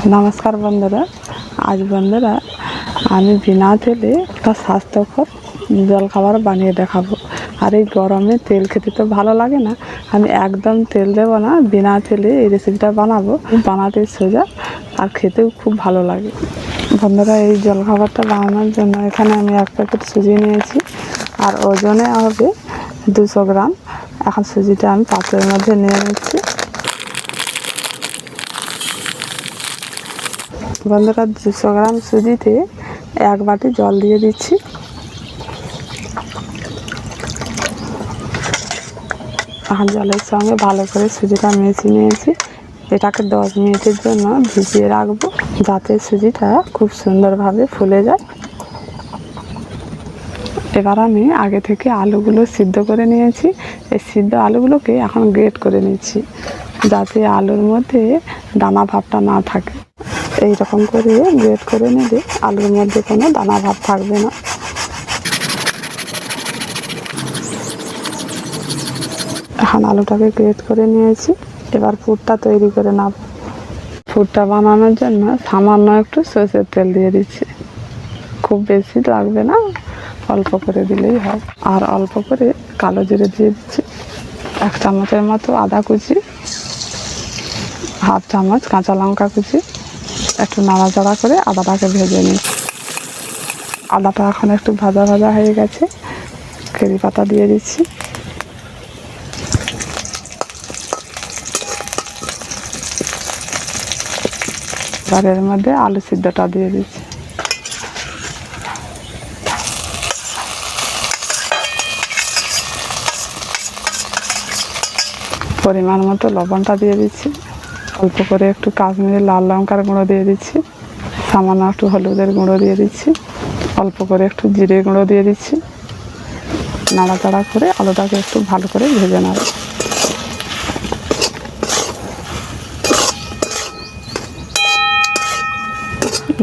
नमस्कार बंधुरा आज बंधुरा आमी बिना तेले एक स्वास्थ्यकर जल खाबार बानिए देखाबो। और ये गरमे तेल खेते तो भालो लागे ना, आमी एकदम तेल देव ना, बिना तेले ये रेसिपिटा बानाबो। बानाते सोजा और खेतेও खूब भालो लागे। बंधुरा ये जल खाबारटा बानाনোর জন্য এখানে আমি এক প্যাকেট সুজি নিয়েছি আর ওজনে হবে 200 গ্রাম। এখন সুজিটা আমি পাত্রের মধ্যে নিয়ে নিচ্ছি। বন্ধুরা 200 গ্রাম সুজিতে এক বাটি জল দিয়ে দিচ্ছি। এখন জলের সঙ্গে ভালো করে সুজিটা মিশিয়ে নিয়েছি। এটাকে 10 মিনিটের জন্য ভিজিয়ে রাখবো যাতে সুজিটা খুব সুন্দরভাবে ফুলে যায়। এবার আমি আগে থেকে আলুগুলো সিদ্ধ করে নিয়েছি। এই সিদ্ধ আলুগুলোকে এখন গ্রেট করে নিচ্ছি যাতে আলুর মধ্যে দানা ভাবটা না থাকে। এই রকম করে গ্রেট করে নিলে আলুর মধ্যে কোনো দানা ভাব থাকবে না। এখন আলুটাকে গ্রেট করে নিয়েছি। এবার পুরটা তৈরি করে নেব। পুরটা বানানোর জন্য সামান্য একটু সরষের তেল দিয়ে দিচ্ছি। খুব বেশি লাগবে না, অল্প করে দিলেই হয়। আর অল্প করে কালো জিরে দিয়ে দিচ্ছি। 1 চামচের মতো আদা কুচি, হাফ চামচ কাঁচা লঙ্কা কুচি। একটু নাড়াচাড়া করে আদাটাকে ভেজে নিই। আদাটা এখন একটু ভাজা ভাজা হয়ে গেছে, কারি পাতা দিয়ে দিচ্ছি। এবার এর মধ্যে আলু সিদ্ধটা দিয়ে দিচ্ছি। পরিমাণ মতো লবণটা দিয়ে দিচ্ছি। অল্প করে একটু কাশ্মীরি লাল লঙ্কার গুঁড়ো দিয়ে দিচ্ছি। সামান্য একটু হলুদের গুঁড়ো দিয়ে দিচ্ছি। অল্প করে একটু জিরে গুঁড়ো দিয়ে দিচ্ছি। নাড়াচাড়া করে আলুটাকে একটু ভালো করে ভেজে নেব।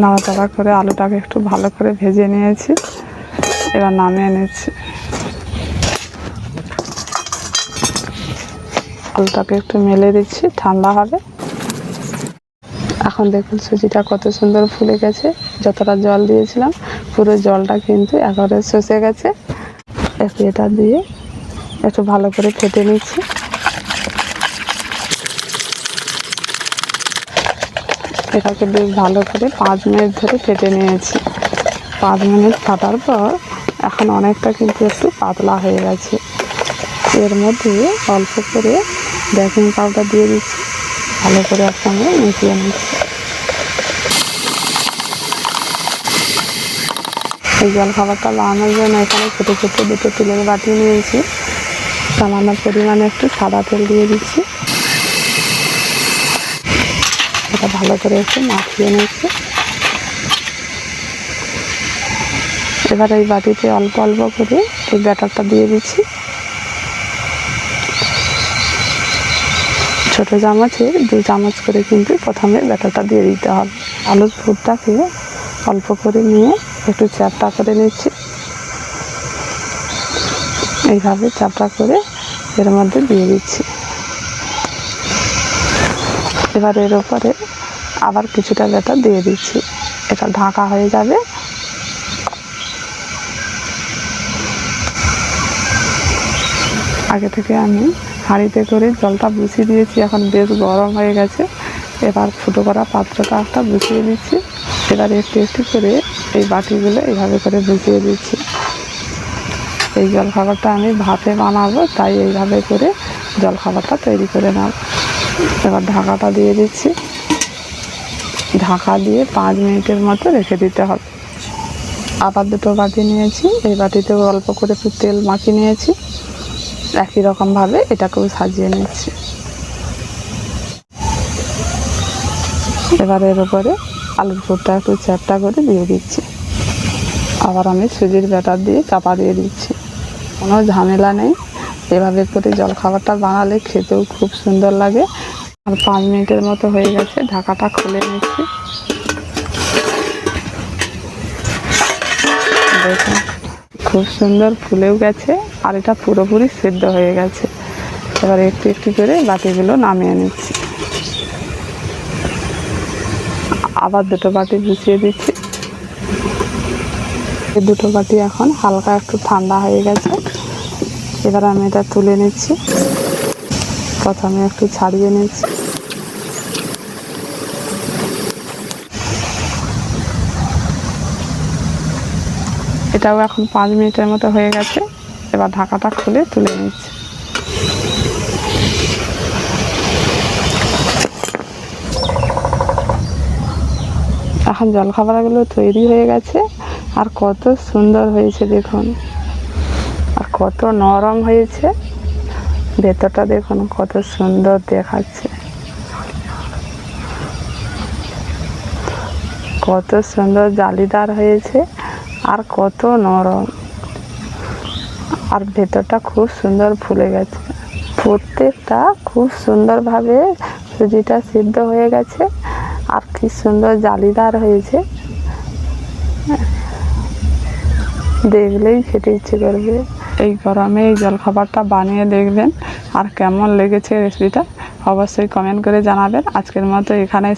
নাড়াচাড়া করে আলুটাকে একটু ভালো করে ভেজে নিয়েছি। এবার নামিয়ে নিচ্ছি। আলুটাকে একটু মেলে দিচ্ছি, ঠান্ডা হবে। এখন দেখুন সুজিটা কত সুন্দর ফুলে গেছে। যতটা জল দিয়েছিলাম পুরো জলটা কিন্তু একেবারে শুষে গেছে। এটা দিয়ে একটু ভালো করে ফেটে নিচ্ছি। এটাকে বেশ ভালো করে 5 মিনিট ধরে ফেটে নিয়েছি। 5 মিনিট ফাটার পর এখন অনেকটা কিন্তু একটু পাতলা হয়ে গেছে। এর মধ্যে অল্প করে বেকিং পাউডার দিয়ে দিচ্ছি। ভালো করে একসঙ্গে মিশিয়ে নিচ্ছি। এই জল খাবারটা বানানোর জন্য এখানে ছোটো ছোটো 2টো তেলের বাটি নিয়েছি। সামান্য পরিমাণে একটু সাদা তেল দিয়ে দিচ্ছি। এটা ভালো করে একটু মাখিয়ে নিচ্ছি। এবার এই বাটিতে অল্প অল্প করে এই ব্যাটারটা দিয়ে দিচ্ছি। ছোটো চামচের 2 চামচ করে কিন্তু প্রথমে ব্যাটারটা দিয়ে দিতে হবে। আলুর পুরটাকে অল্প করে নিয়ে একটু চ্যাপটা করে নিচ্ছি। এইভাবে চ্যাপটা করে এর মধ্যে দিয়ে দিচ্ছি। এবার এর উপরে আবার কিছুটা ব্যাটার দিয়ে দিচ্ছি। এটা ঢাকা হয়ে যাবে। আগে থেকে আমি হাঁড়িতে করে জলটা বসিয়ে দিয়েছি। এখন বেশ গরম হয়ে গেছে। এবার ফুটো করা পাত্রটা একটা বসিয়ে দিচ্ছি। এবার একটু একটু করে এই বাটিগুলো এইভাবে করে বসিয়ে দিচ্ছি। এই জলখাবারটা আমি ভাপে বানাবো, তাই এইভাবে করে জলখাবারটা তৈরি করে নেব। এবার ঢাকাটা দিয়ে দিচ্ছি। ঢাকা দিয়ে 5 মিনিটের মতো রেখে দিতে হবে। আবার 2টো বাটি নিয়েছি। এই বাটিতেও অল্প করে একটু তেল মাখিয়ে নিয়েছি। একই রকমভাবে এটাকেও সাজিয়ে নিচ্ছি। এবার এর উপরে আলুর পুরটা একটু চ্যাপটা করে দিয়ে দিচ্ছি। আবার আমি সুজির ব্যাটার দিয়ে চাপা দিয়ে দিচ্ছি। কোনো ঝামেলা নেই। এভাবে করে জলখাবারটা বানালে খেতেও খুব সুন্দর লাগে। আর 5 মিনিটের মতো হয়ে গেছে। ঢাকাটা খুলে নিচ্ছি। দেখুন খুব সুন্দর ফুলেও গেছে আর এটা পুরোপুরি সিদ্ধ হয়ে গেছে। এবার একটু একটু করে বাটিগুলো নামিয়ে নিচ্ছি। আবার দুটো বাটি বসিয়ে দিচ্ছি। এই দুটো বাটি এখন হালকা একটু ঠান্ডা হয়ে গেছে। এবার আমি এটা তুলে নিচ্ছি। প্রথমে একটু ছাড়িয়ে নিচ্ছি। এটাও এখন 5 মিনিটের মতো হয়ে গেছে। এবার ঢাকাটা খুলে তুলে নিচ্ছি। এখন জলখাবারগুলো তৈরি হয়ে গেছে। আর কত সুন্দর হয়েছে দেখুন, আর কত নরম হয়েছে। ভেতরটা দেখুন কত সুন্দর দেখাচ্ছে, কত সুন্দর জালিদার হয়েছে আর কত নরম। আর ভেতরটা খুব সুন্দর ফুলে গেছে। প্রত্যেকটা খুব সুন্দরভাবে সুজিটা সিদ্ধ হয়ে গেছে আর কি সুন্দর জালিদার হয়েছে, দেখলেই খেতে ইচ্ছে করবে। এই গরমে এই জলখাবারটা বানিয়ে দেখবেন, আর কেমন লেগেছে রেসিপিটা অবশ্যই কমেন্ট করে জানাবেন। আজকের মতো এখানে